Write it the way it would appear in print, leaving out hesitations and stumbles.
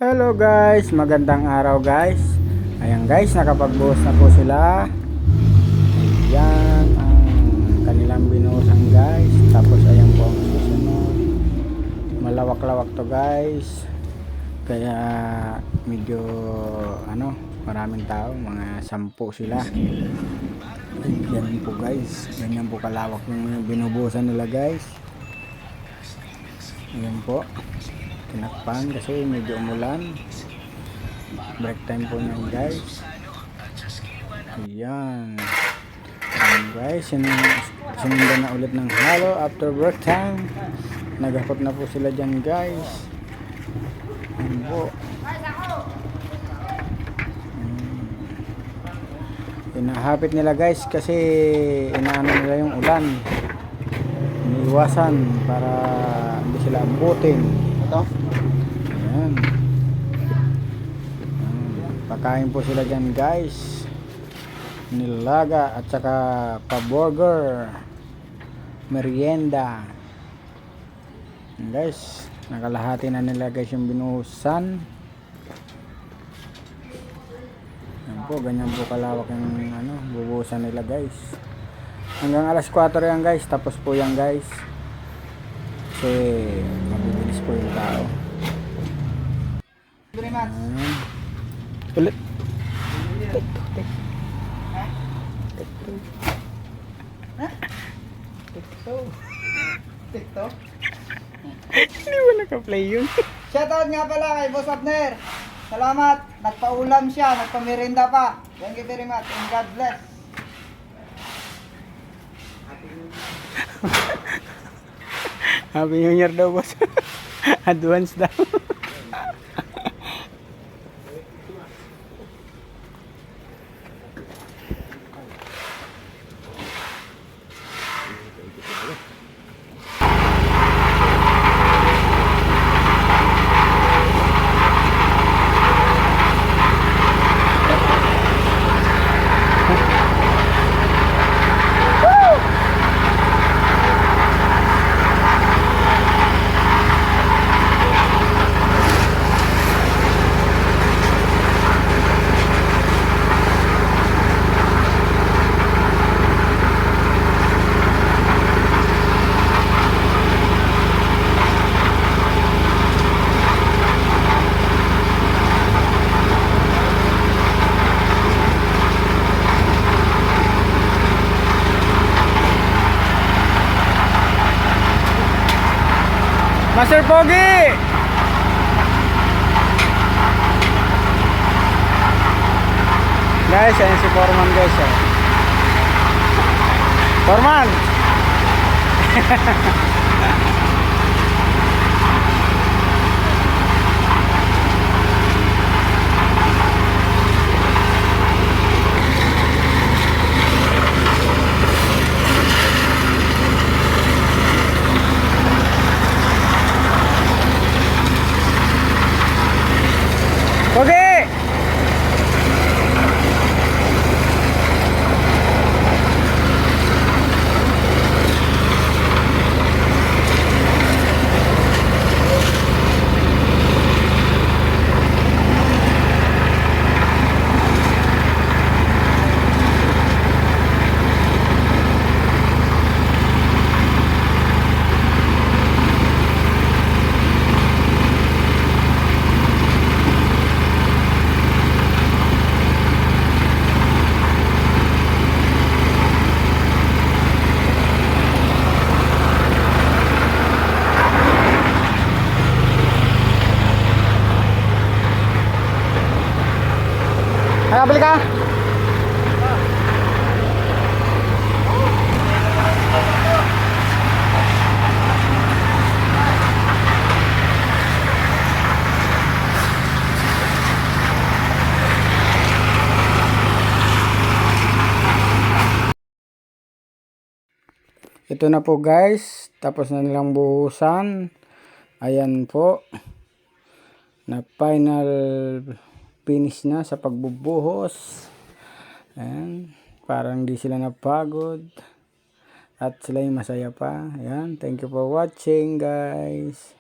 Hello guys, magandang araw guys. Ayan guys, nakapagbuhos na po sila. Ayan ang kanilang binuhusan guys. Tapos ayan po ang susunod. Malawak-lawak to guys. Kaya medyo maraming tao, mga 10 sila. Ayan po guys, ganyan po kalawak yung binubuhusan nila guys. Ayan po, tinakpan kasi medyo umulan. Break time po nyan guys. Ayan. Ayan guys, sinundan na ulit ng halo after break time. Nagakot na po sila dyan guys. Ayan po. Inahapit nila guys kasi inaano nila yung ulan. Iniiwasan para hindi sila abutin. Ito. Ayan. Pakain po sila dyan guys. Nilaga at saka pa-burger, merienda. Ayan guys, nakalahati na nila guys yung binuhusan. Ayan po, ganyan po kalawak yung bubuhusan nila guys. Hanggang alas 4 yan guys, tapos po yan guys. Kasi mabibilis po yung tao. Ulit. TikTok? Hindi mo naka-play yun. Shoutout nga pala kay Boss Abner. Salamat. Nagpaulam siya, nagpamirinda pa. Thank you very much and God bless. Happy New Year daw boss. Advance daw. Master Pogi! Guys, ayan si Foreman guys. Foreman! Pogi! Nakabili ka? Ito na po guys, tapos na nilang buhusan. Ayan po, na final finish na sa pagbubuhos. Ayan, parang di sila napagod at sila yung masaya pa. Ayan, thank you for watching guys.